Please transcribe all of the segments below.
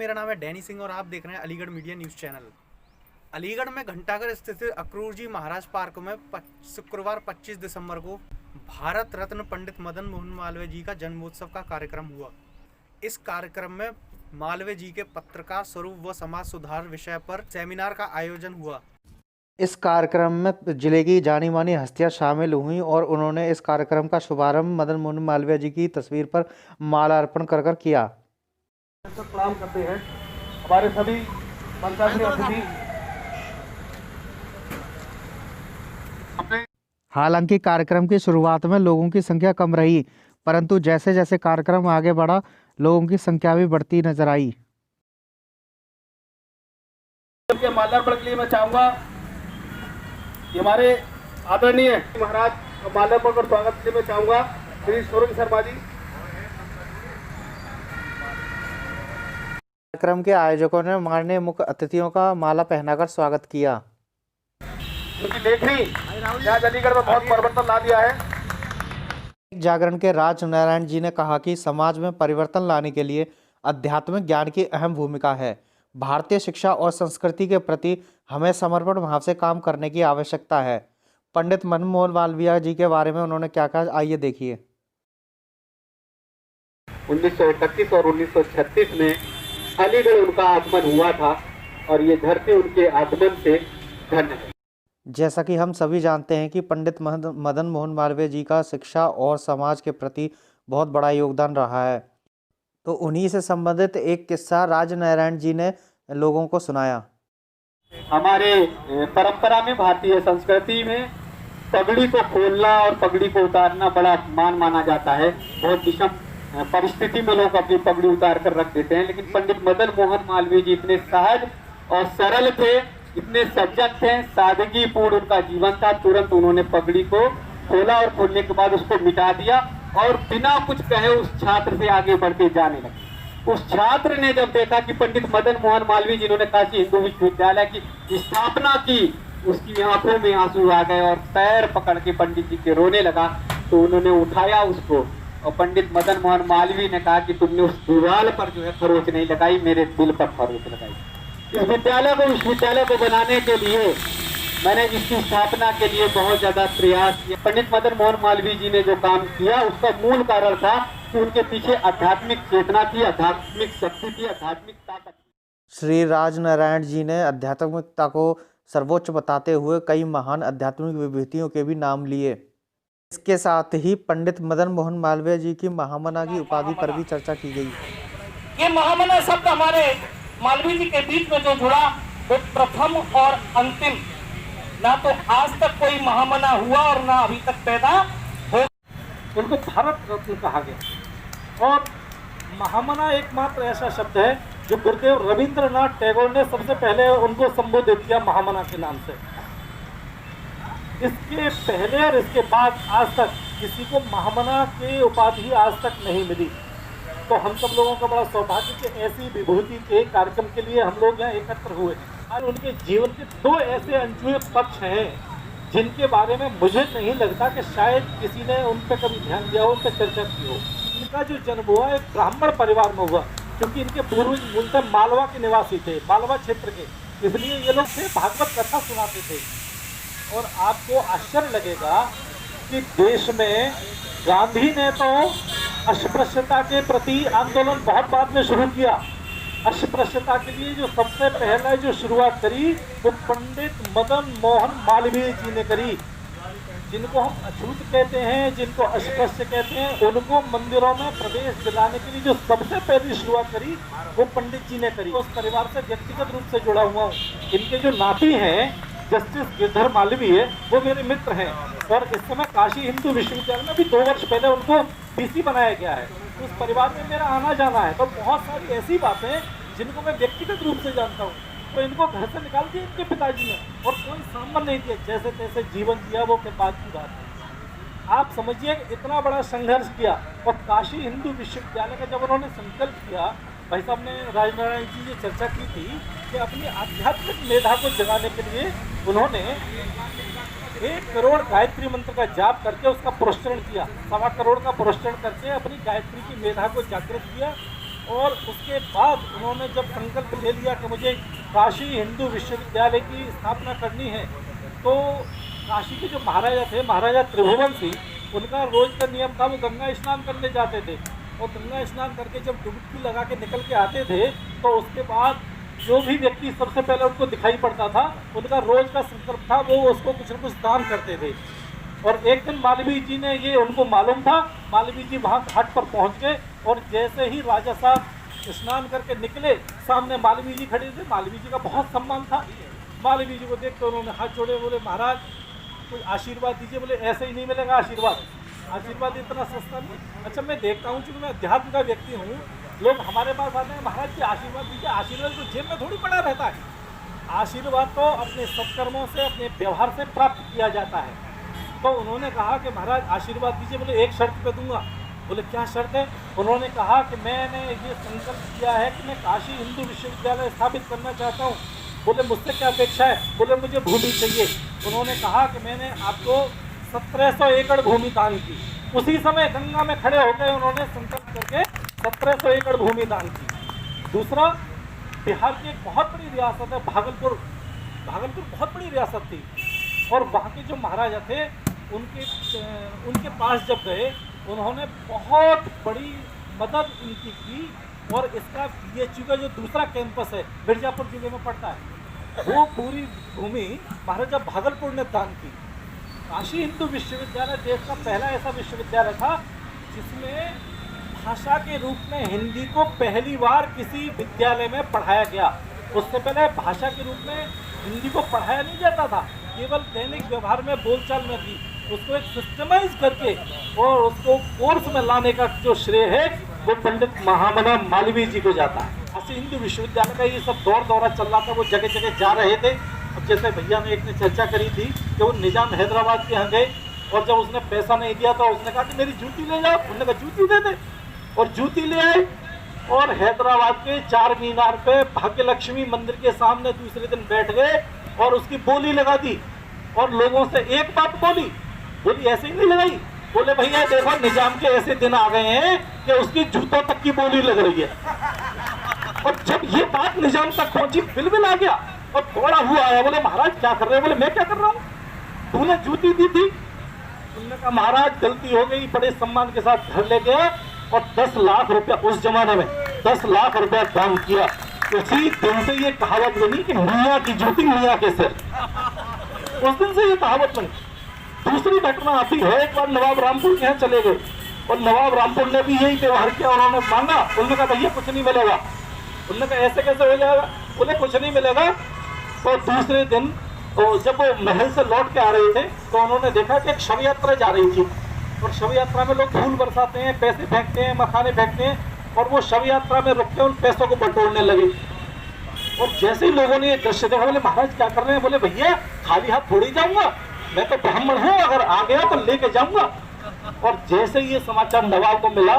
मेरा नाम है डैनी सिंह और आप देख रहे हैं Aligarh media news channel. Aligarh में घंटाघर स्थित अक्रूर जी महाराज पार्क में शुक्रवार 25 दिसंबर को भारत रत्न पंडित मदन मोहन मालवीय जी का जन्मोत्सव का कार्यक्रम हुआ। इस कार्यक्रम में मालवीय जी के पत्रकार स्वरूप व समाज सुधार विषय पर सेमिनार का आयोजन हुआ। इस कार्यक्रम में जिले की जानी मानी हस्तियां शामिल हुईं और उन्होंने इस कार्यक्रम का शुभारंभ मदन मोहन मालवीय जी की तस्वीर पर माल्यार्पण कर किया। प्रणाम करते हैं हमारे सभी मंत्रालय अतिथि। हालांकि कार्यक्रम की शुरुआत में लोगों की संख्या कम रही, परंतु जैसे जैसे कार्यक्रम आगे बढ़ा लोगों की संख्या भी बढ़ती नजर आई। माल्यार्पण के लिए मैं चाहूंगा कि हमारे आदरणीय महाराज माल्यार्पण पर स्वागत के लिए मैं चाहूंगा श्री सौरभ शर्मा जी। कार्यक्रम के आयोजकों ने माननीय मुख्य अतिथियों का माला पहनाकर स्वागत किया। उनकी लेखनी आज अलीगढ़ में बहुत परिवर्तन ला दिया है। जागरण के राज नारायण जी ने कहा कि समाज में परिवर्तन लाने के लिए आध्यात्मिक ज्ञान की अहम भूमिका है। भारतीय शिक्षा और संस्कृति के प्रति हमें समर्पण भाव से काम करने की आवश्यकता है। पंडित मदन मोहन मालवीय जी के बारे में उन्होंने क्या कहा, आइए देखिए। 1931 और 1936 में अलीगढ़ उनका आगमन हुआ था और ये धरती उनके आगमन से धन्य है। जैसा कि हम सभी जानते हैं कि पंडित मदन मोहन मालवीय जी का शिक्षा और समाज के प्रति बहुत बड़ा योगदान रहा है। तो उन्हीं से संबंधित एक किस्सा राज नारायण जी ने लोगों को सुनाया। हमारे परंपरा में, भारतीय संस्कृति में पगड़ी को खोलना और पगड़ी को उतारना बड़ा अपमान माना जाता है। बहुत विषम परिस्थिति में लोग अपनी पगड़ी उतार कर रख देते हैं, लेकिन पंडित मदन मोहन मालवीय जी इतने सहज और सरल थे, इतने सज्जन थे, सादगी पूर्ण उनका जीवन था। तुरंत उन्होंने पगड़ी को खोला और खोलने के बाद उसको मिटा दिया और बिना कुछ कहे उस छात्र से आगे बढ़ते जाने लगे। उस छात्र ने जब देखा कि पंडित मदन मोहन मालवीय जिन्होंने काशी हिंदू विश्वविद्यालय की स्थापना की, उसकी आंखों में आंसू आ गए और पैर पकड़ के पंडित जी के रोने लगा। तो उन्होंने उठाया उसको और पंडित मदन मोहन मालवीय ने कहा कि तुमने उस दीवार पर जो है खरोच नहीं लगाई, मेरे दिल पर खरोच लगाई। इस विश्वविद्यालय को बनाने के लिए मैंने इसकी स्थापना के लिए बहुत ज्यादा प्रयास किया। पंडित मदन मोहन मालवीय जी ने जो काम किया उसका मूल कारण था कि उनके पीछे आध्यात्मिक चेतना थी, आध्यात्मिक शक्ति थी, आध्यात्मिक ताकत थी। श्री राज नारायण जी ने आध्यात्मिकता को सर्वोच्च बताते हुए कई महान आध्यात्मिक विभूतियों के भी नाम लिए। इसके साथ ही पंडित मदन मोहन मालवीय जी की महामना की उपाधि पर भी चर्चा की गई। ये महामना शब्द हमारे मालवीय जी के बीच में जो जुड़ा वो प्रथम और अंतिम, ना तो आज तक कोई महामना हुआ और ना अभी तक पैदा हो। उनको भारत रत्न कहा गया और महामना एकमात्र ऐसा शब्द है जो गुरुदेव रविंद्रनाथ टैगोर ने सबसे पहले उनको संबोधित किया महामना के नाम से। इसके पहले और इसके बाद आज तक किसी को महामना की उपाधि आज तक नहीं मिली। तो हम सब लोगों का बड़ा सौभाग्य कि ऐसी विभूति के कार्यक्रम के लिए हम लोग यहाँ एकत्र हुए और उनके जीवन के दो ऐसे अनछुए पक्ष हैं जिनके बारे में मुझे नहीं लगता कि शायद किसी ने उन पर कभी ध्यान दिया हो, उन पर चर्चा की हो। इनका जो जन्म हुआ एक ब्राह्मण परिवार में हुआ, क्योंकि इनके पूर्वज मूलतः मालवा के निवासी थे, मालवा क्षेत्र के, इसलिए ये लोग से भागवत कथा सुनाते थे। और आपको आश्चर्य लगेगा कि देश में गांधी ने तो अस्पृश्यता के प्रति आंदोलन बहुत बाद में शुरू किया। अस्पृश्यता के लिए जो सबसे पहले जो शुरुआत करी वो पंडित मदन मोहन मालवीय जी ने करी। जिनको हम अछूत कहते हैं, जिनको अस्पृश्य कहते हैं, उनको मंदिरों में प्रवेश दिलाने के लिए जो सबसे पहली शुरुआत करी वो पंडित जी ने करी। उस परिवार से व्यक्तिगत रूप से जुड़ा हुआ हूँ। इनके जो नाती हैं जस्टिस गिरधर मालवीय, वो मेरे मित्र हैं और इस समय काशी हिंदू विश्वविद्यालय में भी 2 वर्ष पहले उनको डीसी बनाया गया है। उस परिवार में मेरा आना जाना है, तो बहुत सारी ऐसी बातें जिनको मैं व्यक्तिगत रूप से जानता हूँ। तो इनको घर से निकाल दिया इनके पिताजी ने और कोई सामान नहीं दिया, जैसे तैसे जीवन जिया, वो के बाद की बात है। आप समझिए इतना बड़ा संघर्ष किया और काशी हिंदू विश्वविद्यालय का जब उन्होंने संकल्प किया, भाई साहब ने राजनारायण जी ने चर्चा की थी कि अपनी आध्यात्मिक मेधा को जगाने के लिए उन्होंने 1 करोड़ गायत्री मंत्र का जाप करके उसका पुरस्करण किया, 1.25 करोड़ का पुरस्करण करके अपनी गायत्री की मेधा को जागृत किया और उसके बाद उन्होंने जब संकल्प ले लिया कि मुझे काशी हिंदू विश्वविद्यालय की स्थापना करनी है, तो काशी के जो महाराजा थे, महाराजा त्रिभुवन सिंह, उनका रोज का नियम था वो गंगा स्नान करने जाते थे। और गंगा स्नान करके जब डुबकी लगा के निकल के आते थे, तो उसके बाद जो भी व्यक्ति सबसे पहले उनको दिखाई पड़ता था, उनका रोज का संकल्प था वो उसको कुछ न कुछ दान करते थे। और एक दिन मालवीय जी ने, ये उनको मालूम था, मालवीय जी वहाँ घाट पर पहुँच गए और जैसे ही राजा साहब स्नान करके निकले, सामने मालवीय जी खड़े थे। मालवीय जी का बहुत सम्मान था। मालवीय जी को देख कर उन्होंने हाथ जोड़े, बोले महाराज कोई आशीर्वाद दीजिए। बोले ऐसे ही नहीं मिलेगा आशीर्वाद, आशीर्वाद इतना सस्ता नहीं। अच्छा, मैं देखता हूँ क्योंकि मैं अध्यात्म का व्यक्ति हूँ, लोग हमारे पास आते हैं, महाराज जी आशीर्वाद दीजिए। आशीर्वाद तो जेब में थोड़ी पड़ा रहता है। आशीर्वाद तो अपने सत्कर्मों से, अपने व्यवहार से प्राप्त किया जाता है। तो उन्होंने कहा कि महाराज आशीर्वाद दीजिए। बोले एक शर्त पे दूंगा। बोले क्या शर्त है? उन्होंने कहा कि मैंने ये संकल्प किया है कि मैं काशी हिंदू विश्वविद्यालय स्थापित करना चाहता हूँ। बोले मुझसे क्या अपेक्षा है? बोले मुझे भूमि चाहिए। उन्होंने कहा कि मैंने आपको 1700 एकड़ भूमि दान की। उसी समय गंगा में खड़े होकर उन्होंने संकल्प करके 1700 एकड़ भूमि दान की। दूसरा, बिहार की एक बहुत बड़ी रियासत है भागलपुर। भागलपुर बहुत बड़ी रियासत थी और वहाँ के जो महाराजा थे उनके पास जब गए, उन्होंने बहुत बड़ी मदद इनकी की। और इसका BHU का जो दूसरा कैंपस है, मिर्जापुर जिले में पड़ता है, वो पूरी भूमि महाराजा भागलपुर ने दान की। काशी हिंदू विश्वविद्यालय देश का पहला ऐसा विश्वविद्यालय था जिसमें भाषा के रूप में हिंदी को पहली बार किसी विद्यालय में पढ़ाया गया। उससे पहले भाषा के रूप में हिंदी को पढ़ाया नहीं जाता था, केवल दैनिक व्यवहार में, बोलचाल में थी। उसको एक सिस्टमाइज करके और उसको कोर्स में लाने का जो श्रेय है वो पंडित महामना मालवीय जी को जाता है। काशी हिंदू विश्वविद्यालय का ये सब दौरा चल रहा था, वो जगह जगह जा रहे थे। अब जैसे भैया ने एक ने चर्चा करी थी कि वो निजाम हैदराबाद के यहाँ गए और जब उसने पैसा नहीं दिया तो उसने कहा कि मेरी जूती ले जाओ। उन्होंने कहा जूती दे दे, और जूती ले आए और हैदराबाद के चार मीनार पे भाग्य लक्ष्मी मंदिर के सामने दूसरे दिन बैठ गए और उसकी बोली लगा दी। और लोगों से एक बात बोली ऐसे ही नहीं लगाई। बोले भैया देखो, निजाम के ऐसे दिन आ गए हैं कि उसकी जूतों तक की बोली लग रही है। और जब ये बात निजाम तक पहुंची, बिल्कुल आ गया और थोड़ा हुआ आया। बोले महाराज क्या कर रहे हो? बोले मैं क्या कर रहा हूँ, तूने जूती दी थी। उन्होंने कहा महाराज गलती हो गई। बड़े सम्मान के साथ घर ले गया और 10 लाख रुपया, उस जमाने में 10 लाख रुपया दान किया। उसी दिन से ये कहावत बनी कि मियाँ की जूती मियाँ के सिर। उस दिन से ये कहावत बनी। दूसरी घटना आती है, एक बार नवाब रामपुर के यहाँ चले गए और नवाब रामपुर ने भी यही व्यवहार किया। उन्होंने मांगा, उन्होंने कहा भैया कुछ नहीं मिलेगा। उन्होंने कहा ऐसे कैसे हो जाएगा? बोले कुछ नहीं मिलेगा। तो दूसरे दिन तो जब वो महल से लौट के आ रहे थे तो उन्होंने देखा कि एक शव यात्रा जा रही थी और शव यात्रा में लोग फूल बरसाते हैं, पैसे फेंकते हैं, मखाने फेंकते हैं, और वो शव यात्रा में रुक के उन पैसों को बटोरने लगे। और जैसे ही लोगों ने ये दृश्य देखा, बोले महाराज क्या कर रहे हैं? बोले भैया खाली हाथ थोड़ी जाऊंगा, मैं तो ब्राह्मण हूँ, अगर आ गया तो लेके जाऊंगा। और जैसे ये समाचार नवाब को मिला,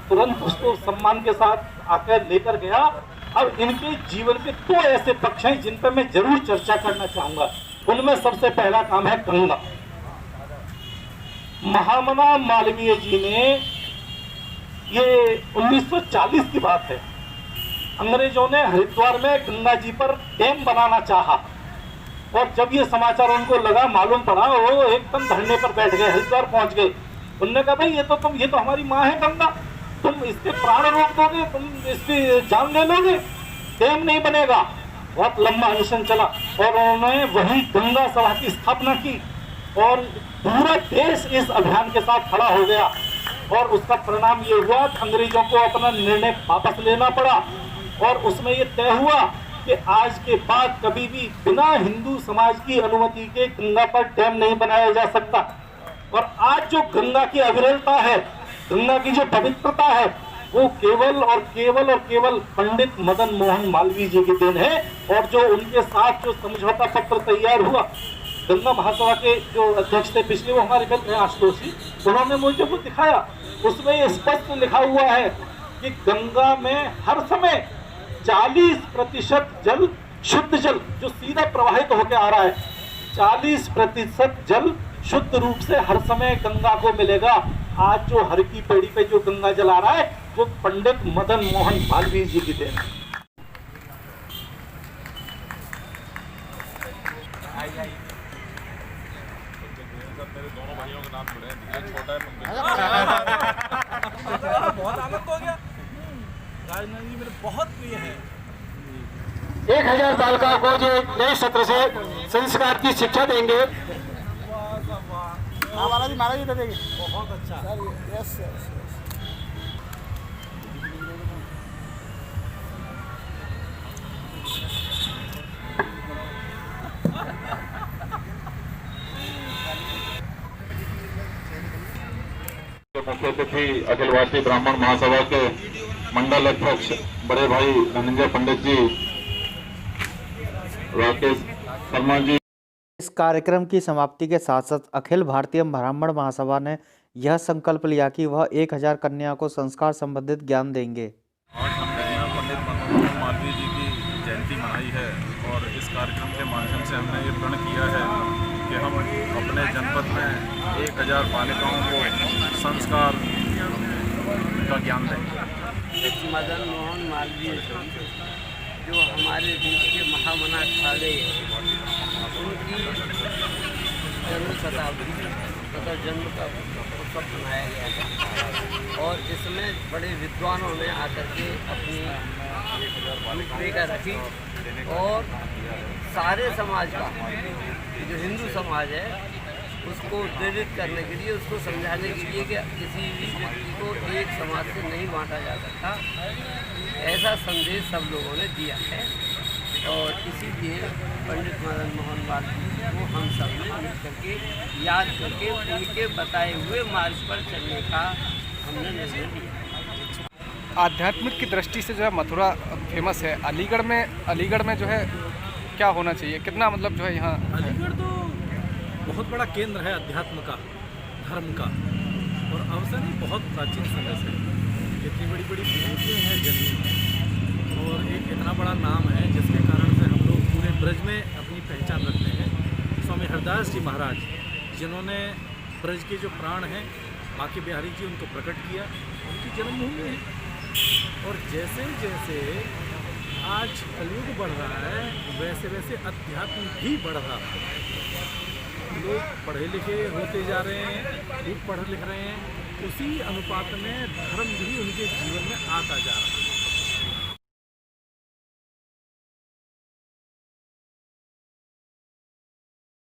तुरंत उसको सम्मान के साथ आकर लेकर गया। अब इनके जीवन के 2 ऐसे पक्ष हैं जिन पर मैं जरूर चर्चा करना चाहूंगा। उनमें सबसे पहला काम है गंगा। महामना मालवीय जी ने, ये 1940 की बात है, अंग्रेजों ने हरिद्वार में गंगा जी पर डैम बनाना चाहा और जब ये समाचार उनको लगा, मालूम पड़ा, वो एकदम धरने पर बैठ गए, हरिद्वार पहुंच गए। उन्होंने कहा भाई ये तो हमारी माँ है गंगा, तुम इसके प्राण रोक दोगे, तुम इसकी जान ले लोगे, डैम नहीं बनेगा। बहुत लंबा अनशन चला और उन्होंने वही गंगा सभा की स्थापना की और पूरा देश इस अभियान के साथ खड़ा हो गया। और उसका परिणाम ये हुआ कि अंग्रेजों को अपना निर्णय वापस लेना पड़ा और उसमें ये तय हुआ कि आज के बाद कभी भी बिना हिंदू समाज की अनुमति के गंगा पर डैम नहीं बनाया जा सकता। और आज जो गंगा की अविरलता है, गंगा की जो पवित्रता है, वो केवल और केवल और केवल पंडित मदन मोहन मालवीय जी की देन है। और जो उनके साथ जो समझौता पत्र तैयार हुआ, गंगा महासभा के जो अध्यक्ष थे पिछले, वो हमारे मित्र हैं आशुतोष जी, उन्होंने मुझे वो दिखाया। उसमें ये स्पष्ट लिखा हुआ है कि गंगा में हर समय 40% जल, शुद्ध जल जो सीधा प्रवाहित होकर आ रहा है, 40% जल शुद्ध रूप से हर समय गंगा को मिलेगा। आज जो हर की पेड़ी पे जो गंगा जल आ रहा है, वो पंडित मदन मोहन मालवीय जी की देन है। मेरे दोनों भाइयों के नाम जुड़े हैं, ये छोटा है बहुत आनंद हो गया। राजनाथ जी मेरे बहुत प्रिय है। 1000 बालिकाओं को जो नए सत्र से संस्कार की शिक्षा देंगे। बहुत अच्छा। मुख्य अतिथि अखिल भारतीय ब्राह्मण महासभा के मंडल अध्यक्ष बड़े भाई धनंजय पंडित जी, राकेश शर्मा जी। इस कार्यक्रम की समाप्ति के साथ साथ अखिल भारतीय ब्राह्मण महासभा ने यह संकल्प लिया कि वह 1000 कन्याओं को संस्कार संबंधित ज्ञान देंगे। आज हमने यहाँ पंडित मदन मोहन मालवीय जी की जयंती मनाई है और इस कार्यक्रम के माध्यम से हमने ये प्रण किया है कि हम अपने जनपद में 1000 बालिकाओं को संस्कार का ज्ञान देंगे। मदन मोहन मालवीय जो हमारे देश के महामना अखाड़े उनकी जन्म शताब्दी तथा जन्म का उत्सव मनाया गया था और इसमें बड़े विद्वानों ने आकर के अपनी रूपरेखा रखी और सारे समाज का जो हिंदू समाज है उसको प्रेरित करने के लिए, उसको समझाने के लिए कि किसी भी व्यक्ति को एक समाज से नहीं बांटा जा सकता, ऐसा संदेश सब लोगों ने दिया है। और इसीलिए पंडित मदन मोहन मालवीय को हम सब ने मिल करके याद करके उनके बताए हुए मार्ग पर चलने का हमने निर्णय लिया। आध्यात्मिक की दृष्टि से जो है मथुरा फेमस है। अलीगढ़ में जो है क्या होना चाहिए, कितना मतलब जो है यहाँ? अलीगढ़ तो बहुत बड़ा केंद्र है अध्यात्म का, धर्म का, और अवसर ही बहुत प्राचीन समय से इतनी बड़ी बड़ी विभूतियाँ हैं जन्मी और एक इतना बड़ा नाम है जिसके कारण से हम लोग पूरे ब्रज में अपनी पहचान रखते हैं। स्वामी हरदास जी महाराज जिन्होंने ब्रज के जो प्राण हैं बांके बिहारी जी उनको प्रकट किया, उनकी जन्मभूमि है। और जैसे जैसे आज कलयुग बढ़ रहा है वैसे वैसे अध्यात्म भी बढ़ रहा है। लोग पढ़े लिखे होते जा रहे हैं, खूब पढ़ लिख रहे हैं, उसी अनुपात में धर्म भी उनके जीवन में आता जा रहा है।